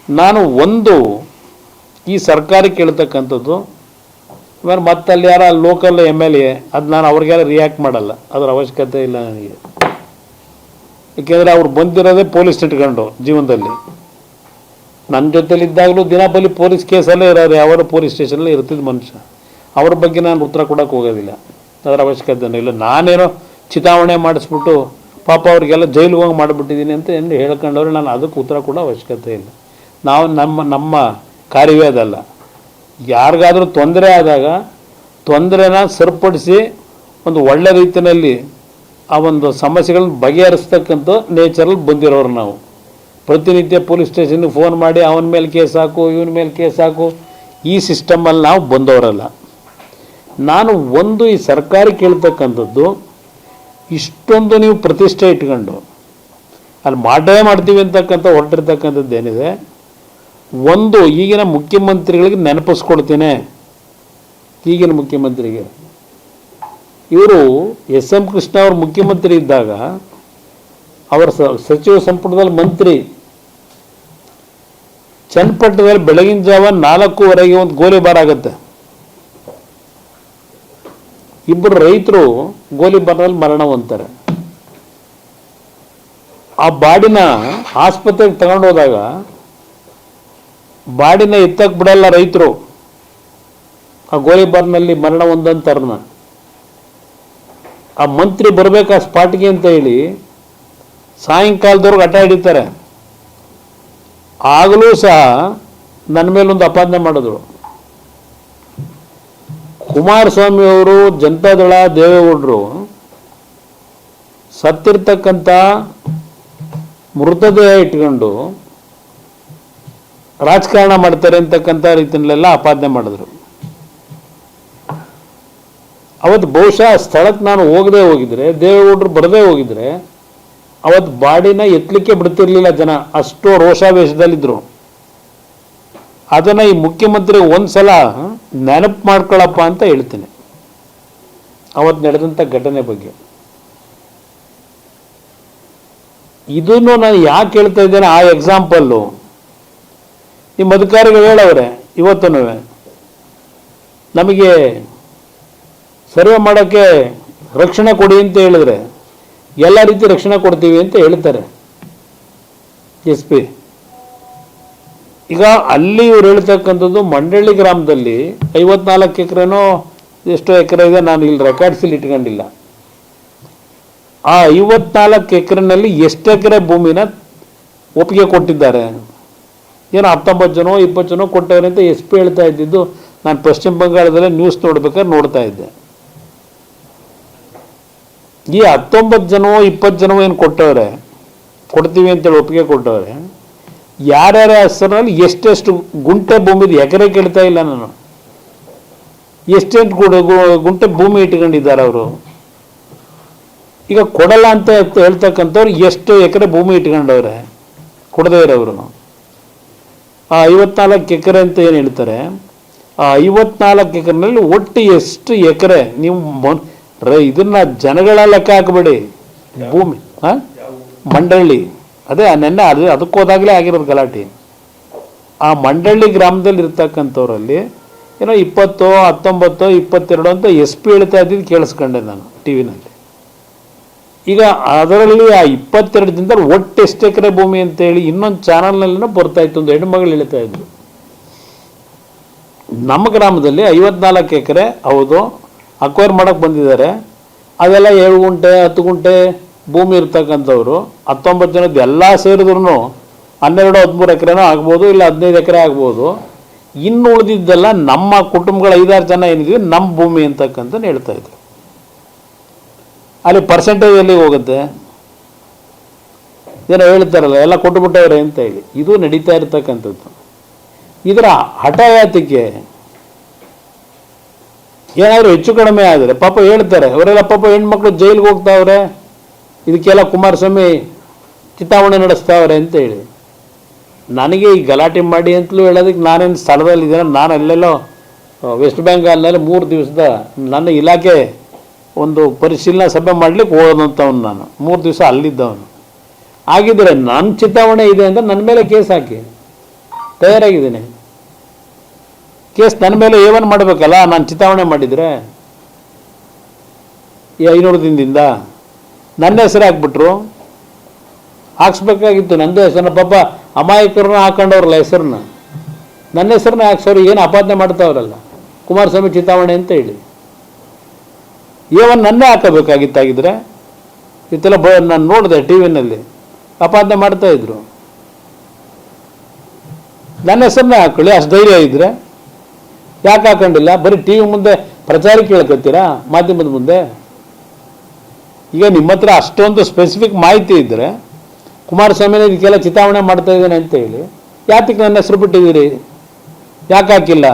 ನಾನು ಒಂದು ಈ ಸರ್ಕಾರಕ್ಕೆ ಹೇಳ್ತಕ್ಕಂಥದ್ದು, ಮತ್ತೆ ಅಲ್ಲಿ ಯಾರ ಲೋಕಲ್ MLA ಅದು ನಾನು ಅವ್ರಿಗೆಲ್ಲ ರಿಯಾಕ್ಟ್ ಮಾಡಲ್ಲ, ಅದರ ಅವಶ್ಯಕತೆ ಇಲ್ಲ ನನಗೆ. ಏಕೆಂದರೆ ಅವ್ರು ಬಂದಿರೋದೇ ಪೊಲೀಸ್ ಇಟ್ಕೊಂಡು ಜೀವನದಲ್ಲಿ. ನನ್ನ ಜೊತೆಲಿದ್ದಾಗಲೂ ದಿನಬಲಿ ಪೊಲೀಸ್ ಕೇಸಲ್ಲೇ ಇರೋರು, ಯಾವ ಪೊಲೀಸ್ ಸ್ಟೇಷನಲ್ಲೇ ಇರ್ತಿದ್ದ ಮನುಷ್ಯ. ಅವ್ರ ಬಗ್ಗೆ ನಾನು ಉತ್ತರ ಕೊಡೋಕೆ ಹೋಗೋದಿಲ್ಲ, ಅದರ ಅವಶ್ಯಕತೆ ಇಲ್ಲ. ನಾನೇನೋ ಚಿತಾವಣೆ ಮಾಡಿಸ್ಬಿಟ್ಟು ಪಾಪ ಅವ್ರಿಗೆಲ್ಲ ಜೈಲಿಗೆ ಹೋಗಿ ಮಾಡಿಬಿಟ್ಟಿದ್ದೀನಿ ಅಂತ ಹೇಳ್ಕೊಂಡವ್ರೆ, ನಾನು ಅದಕ್ಕೆ ಉತ್ತರ ಕೊಡೋ ಅವಶ್ಯಕತೆ ಇಲ್ಲ. ನಾವು ನಮ್ಮ ಕಾರ್ಯವೇ ಅದಲ್ಲ. ಯಾರಿಗಾದರೂ ತೊಂದರೆ ಆದಾಗ ತೊಂದರೆನ ಸರಿಪಡಿಸಿ ಒಂದು ಒಳ್ಳೆ ರೀತಿಯಲ್ಲಿ ಆ ಒಂದು ಸಮಸ್ಯೆಗಳನ್ನ ಬಗೆಹರಿಸ್ತಕ್ಕಂಥ ನೇಚರಲ್ಲಿ ಬಂದಿರೋರು ನಾವು. ಪ್ರತಿನಿತ್ಯ ಪೊಲೀಸ್ ಸ್ಟೇಷನ್ಗೆ ಫೋನ್ ಮಾಡಿ ಅವನ ಮೇಲೆ ಕೇಸ್ ಹಾಕು, ಇವನ ಮೇಲೆ ಕೇಸ್ ಹಾಕು, ಈ ಸಿಸ್ಟಮಲ್ಲಿ ನಾವು ಬಂದವರಲ್ಲ. ನಾನು ಒಂದು ಈ ಸರ್ಕಾರ ಕೇಳ್ತಕ್ಕಂಥದ್ದು, ಇಷ್ಟೊಂದು ನೀವು ಪ್ರತಿಷ್ಠೆ ಇಟ್ಕೊಂಡು ಅಲ್ಲಿ ಮಾಡೇ ಮಾಡ್ತೀವಿ ಅಂತಕ್ಕಂಥ ಹೊರಟಿರ್ತಕ್ಕಂಥದ್ದು ಏನಿದೆ, ಒಂದು ಈಗಿನ ಮುಖ್ಯಮಂತ್ರಿಗಳಿಗೆ ನೆನಪಿಸ್ಕೊಡ್ತೀನಿ. ಈಗಿನ ಮುಖ್ಯಮಂತ್ರಿಗೆ ಇವರು SM ಕೃಷ್ಣ ಅವರು ಮುಖ್ಯಮಂತ್ರಿ ಇದ್ದಾಗ ಅವರ ಸಚಿವ ಸಂಪುಟದಲ್ಲಿ ಮಂತ್ರಿ ಚನ್ನಪಟ್ಟಣದಲ್ಲಿ ಬೆಳಗಿನ ಜಾವ 4:15 ಒಂದು ಗೋಲಿಬಾರ್ ಆಗುತ್ತೆ. ಇಬ್ಬರು ರೈತರು ಗೋಲಿಬಾರ್ನಲ್ಲಿ ಮರಣ ಹೊಂತಾರೆ. ಆ ಬಾಡಿನ ಆಸ್ಪತ್ರೆಗೆ ತಗೊಂಡೋದಾಗ ಬಾಡಿನ ಎತ್ತಕ್ಕೆ ಬಿಡಲ್ಲ ರೈತರು. ಆ ಗೋಲಿಬಾರ್ನಲ್ಲಿ ಮರಣ ಹೊಂದಂತಾರನ್ನ ಆ ಮಂತ್ರಿ ಬರಬೇಕು ಆ ಸ್ಪಾಟ್ಗೆ ಅಂತ ಹೇಳಿ ಸಾಯಂಕಾಲದವ್ರಿಗೆ ಹಠ ಹಿಡಿತಾರೆ. ಆಗಲೂ ಸಹ ನನ್ನ ಮೇಲೊಂದು ಅಪಾದನೆ ಮಾಡಿದ್ರು. ಕುಮಾರಸ್ವಾಮಿ ಅವರು, ಜನತಾದಳ, ದೇವೇಗೌಡರು ಸತ್ತಿರ್ತಕ್ಕಂಥ ಮೃತದೇಹ ಇಟ್ಕೊಂಡು ರಾಜಕಾರಣ ಮಾಡ್ತಾರೆ ಅಂತಕ್ಕಂಥ ರೀತಿಯಲ್ಲೆಲ್ಲ ಅಪಾದನೆ ಮಾಡಿದ್ರು. ಅವತ್ತು ಬಹುಶಃ ಸ್ಥಳಕ್ಕೆ ನಾನು ಹೋಗಿದ್ರೆ, ದೇವೇಗೌಡರು ಬರದೇ ಹೋಗಿದ್ರೆ ಅವತ್ತು ಬಾಡಿನ ಎತ್ತಲಿಕ್ಕೆ ಬಿಡ್ತಿರ್ಲಿಲ್ಲ ಜನ, ಅಷ್ಟು ರೋಷಾವೇಶದಲ್ಲಿದ್ದರು. ಅದನ್ನು ಈ ಮುಖ್ಯಮಂತ್ರಿ ಒಂದ್ಸಲ ನೆನಪು ಮಾಡ್ಕೊಳ್ಳಪ್ಪ ಅಂತ ಹೇಳ್ತೀನಿ ಅವತ್ತು ನಡೆದಂಥ ಘಟನೆ ಬಗ್ಗೆ. ಇದನ್ನು ನಾನು ಯಾಕೆ ಹೇಳ್ತಾ ಇದ್ದೇನೆ, ಆ ಎಕ್ಸಾಂಪಲ್ಲು ನಿಮ್ಮ ಅಧಿಕಾರಿಗಳು ಹೇಳವ್ರೆ ಇವತ್ತೂ ನಮಗೆ ಸರ್ವೆ ಮಾಡೋಕ್ಕೆ ರಕ್ಷಣೆ ಕೊಡಿ ಅಂತ ಹೇಳಿದ್ರೆ ಎಲ್ಲ ರೀತಿ ರಕ್ಷಣೆ ಕೊಡ್ತೀವಿ ಅಂತ ಹೇಳ್ತಾರೆ SP. ಈಗ ಅಲ್ಲಿ ಇವ್ರು ಹೇಳ್ತಕ್ಕಂಥದ್ದು ಮಂಡಳ್ಳಿ ಗ್ರಾಮದಲ್ಲಿ 54 ಎಕರೆನೋ ಎಷ್ಟೋ ಎಕರೆ ಇದೆ, ನಾನು ಇಲ್ಲಿ ರೆಕಾರ್ಡ್ಸಲ್ಲಿ ಇಟ್ಕೊಂಡಿಲ್ಲ. ಆ 54 ಎಕರೆನಲ್ಲಿ ಎಷ್ಟು ಎಕರೆ ಭೂಮಿನ ಒಪ್ಪಿಗೆ ಕೊಟ್ಟಿದ್ದಾರೆ, ಏನೋ 19 ಜನೋ 20 ಜನೋ ಕೊಟ್ಟವ್ರೆ ಅಂತ SP ಹೇಳ್ತಾ ಇದ್ದಿದ್ದು ನಾನು ಪಶ್ಚಿಮ ಬಂಗಾಳದಲ್ಲೇ ನ್ಯೂಸ್ ನೋಡ್ಬೇಕಾದ್ರೆ ನೋಡ್ತಾ ಇದ್ದೆ. ಈ 19 ಜನೋ 20 ಜನೋ ಏನು ಕೊಟ್ಟವ್ರೆ, ಕೊಡ್ತೀವಿ ಅಂತೇಳಿ ಒಪ್ಪಿಗೆ ಕೊಟ್ಟವ್ರೆ, ಯಾರ್ಯಾರ ಹೆಸರಲ್ಲಿ ಎಷ್ಟೆಷ್ಟು ಗುಂಟೆ ಭೂಮಿ, ಎಕರೆ ಕೇಳ್ತಾ ಇಲ್ಲ ನಾನು, ಎಷ್ಟೆಂಟು ಗುಂಟೆ ಭೂಮಿ ಇಟ್ಕೊಂಡಿದ್ದಾರೆ ಅವರು. ಈಗ ಕೊಡಲ್ಲ ಅಂತ ಹೇಳ್ತಕ್ಕಂಥವ್ರು ಎಷ್ಟು ಎಕರೆ ಭೂಮಿ ಇಟ್ಕೊಂಡವ್ರೆ ಕೊಡದೇ ಇರೋರು. ಆ 54 ಎಕರೆ ಅಂತ ಏನು ಹೇಳ್ತಾರೆ, ಆ 54 ಎಕರೆನಲ್ಲಿ ಒಟ್ಟು ಎಷ್ಟು ಎಕರೆ ನೀವು ಇದನ್ನ ಜನಗಳ ಲೆಕ್ಕ ಹಾಕಬೇಡಿ. ಭೂಮಿ ಮಂಡಳ್ಳಿ, ಅದೇ ನೆನ್ನೆ ಅದಕ್ಕೆ ಹೋದಾಗಲೇ ಆಗಿರೋದು ಗಲಾಟೆ. ಆ ಮಂಡಳ್ಳಿ ಗ್ರಾಮದಲ್ಲಿ ಇರ್ತಕ್ಕಂಥವ್ರಲ್ಲಿ ಏನೋ 20, 19, 22 ಅಂತ SP ಹೇಳ್ತಾ ಇದ್ದಿದ್ದು ಕೇಳಿಸ್ಕೊಂಡೆ ನಾನು TV-ನಲ್ಲಿ. ಈಗ ಅದರಲ್ಲಿ ಆ 22 ಜನದಲ್ಲಿ ಒಟ್ಟು ಎಷ್ಟು ಎಕರೆ ಭೂಮಿ ಅಂತೇಳಿ ಇನ್ನೊಂದು ಚಾನಲ್ನಲ್ಲಿನೂ ಬರ್ತಾ ಇತ್ತು, ಒಂದು ಹೆಣ್ಮಗಳು ಹೇಳ್ತಾ ಇದ್ರು. ನಮ್ಮ ಗ್ರಾಮದಲ್ಲಿ 54 ಎಕರೆ ಹೌದು ಅಕ್ವೈರ್ ಮಾಡೋಕ್ಕೆ ಬಂದಿದ್ದಾರೆ. ಅದೆಲ್ಲ 7 ಗುಂಟೆ 10 ಗುಂಟೆ ಭೂಮಿ ಇರ್ತಕ್ಕಂಥವ್ರು 19 ಜನದ್ದು ಎಲ್ಲ ಸೇರಿದ್ರು 12-13 ಎಕರೆನೋ ಆಗ್ಬೋದು, ಇಲ್ಲ 15 ಎಕರೆ ಆಗ್ಬೋದು. ಇನ್ನು ಉಳಿದಿದ್ದೆಲ್ಲ ನಮ್ಮ ಕುಟುಂಬಗಳ 5-6 ಜನ ಏನಿದ್ವಿ ನಮ್ಮ ಭೂಮಿ ಅಂತಕ್ಕಂಥ ಹೇಳ್ತಾ ಇದ್ರು. ಅಲ್ಲಿ ಪರ್ಸೆಂಟೇಜ್ ಎಲ್ಲಿಗೆ ಹೋಗುತ್ತೆ, ಏನೋ ಹೇಳ್ತಾರಲ್ಲ ಎಲ್ಲ ಕೊಟ್ಟುಬಿಟ್ಟವ್ರೆ ಅಂತ ಹೇಳಿ. ಇದು ನಡೀತಾ ಇರ್ತಕ್ಕಂಥದ್ದು. ಇದರ ಹಠಾಯಾತಿಕೆ ಏನಾದರೂ ಹೆಚ್ಚು ಕಡಿಮೆ ಆದರೆ ಪಾಪ ಹೇಳ್ತಾರೆ ಅವರೆಲ್ಲ, ಪಾಪ ಹೆಣ್ಮಕ್ಳು ಜೈಲಿಗೆ ಹೋಗ್ತಾವ್ರೆ, ಇದಕ್ಕೆಲ್ಲ ಕುಮಾರಸ್ವಾಮಿ ಚಿತಾವಣೆ ನಡೆಸ್ತಾವ್ರೆ ಅಂತ ಹೇಳಿ. ನನಗೆ ಈ ಗಲಾಟೆ ಮಾಡಿ ಅಂತಲೂ ಹೇಳೋದಕ್ಕೆ ನಾನೇನು ಸ್ಥಳದಲ್ಲಿದ್ದೇನೆ, ನಾನು ಅಲ್ಲೆಲ್ಲೋ ವೆಸ್ಟ್ ಬೆಂಗಾಲ್ನಲ್ಲಿ 3 ದಿವಸದ ನನ್ನ ಇಲಾಖೆ ಒಂದು ಪರಿಶೀಲನಾ ಸಭೆ ಮಾಡಲಿಕ್ಕೆ ಹೋದಂಥವನು ನಾನು. 3 ದಿವಸ ಅಲ್ಲಿದ್ದವನು. ಆಗಿದ್ದರೆ ನನ್ನ ಚಿತಾವಣೆ ಇದೆ ಅಂತ ನನ್ನ ಮೇಲೆ ಕೇಸ್ ಹಾಕಿ ತಯಾರಾಗಿದ್ದೀನಿ. ಕೇಸ್ ನನ್ನ ಮೇಲೆ ಏವನ್ ಮಾಡಬೇಕಲ್ಲ, ನಾನು ಚಿತಾವಣೆ ಮಾಡಿದರೆ ಈ 500 ದಿನದಿಂದ ನನ್ನ ಹೆಸರು ಹಾಕ್ಬಿಟ್ರು. ಹಾಕ್ಸ್ಬೇಕಾಗಿತ್ತು ನಂದು ಹೆಸರನ್ನ. ಪಾಪ ಅಮಾಯಕರನ್ನ ಹಾಕೊಂಡವ್ರಲ್ಲ ಹೆಸರನ್ನ, ನನ್ನ ಹೆಸರನ್ನ ಹಾಕ್ಸೋರು ಏನು ಅಪಾದನೆ ಮಾಡ್ತಾವ್ರಲ್ಲ, ಕುಮಾರಸ್ವಾಮಿ ಚಿತಾವಣೆ ಅಂತ ಹೇಳಿ. ಏವನ್ ನನ್ನೇ ಹಾಕಬೇಕಾಗಿತ್ತಾಗಿದ್ರೆ ಇತ್ತೆಲ್ಲ ನಾನು ನೋಡಿದೆ ಟಿ ವಿನಲ್ಲಿ ಅಪಾದನೆ ಮಾಡ್ತಾಯಿದ್ರು. ನನ್ನ ಹೆಸರನ್ನೇ ಹಾಕೊಳ್ಳಿ, ಅಷ್ಟು ಧೈರ್ಯ ಇದ್ದರೆ. ಯಾಕೆ ಹಾಕೊಂಡಿಲ್ಲ? ಬರೀ ಟಿ ವಿ ಮುಂದೆ ಪ್ರಚಾರಕ್ಕೆ ಕೇಳ್ಕೊತೀರಾ, ಮಾಧ್ಯಮದ ಮುಂದೆ. ಈಗ ನಿಮ್ಮ ಹತ್ರ ಅಷ್ಟೊಂದು ಸ್ಪೆಸಿಫಿಕ್ ಮಾಹಿತಿ ಇದ್ದರೆ ಕುಮಾರಸ್ವಾಮಿನ ಇದಕ್ಕೆಲ್ಲ ಚಿತಾವಣೆ ಮಾಡ್ತಾ ಇದ್ದೇನೆ ಅಂತ ಹೇಳಿ ಯಾತಕ್ಕೆ ನನ್ನ ಹೆಸರು ಬಿಟ್ಟಿದ್ದೀರಿ? ಯಾಕೆ ಹಾಕಿಲ್ಲ?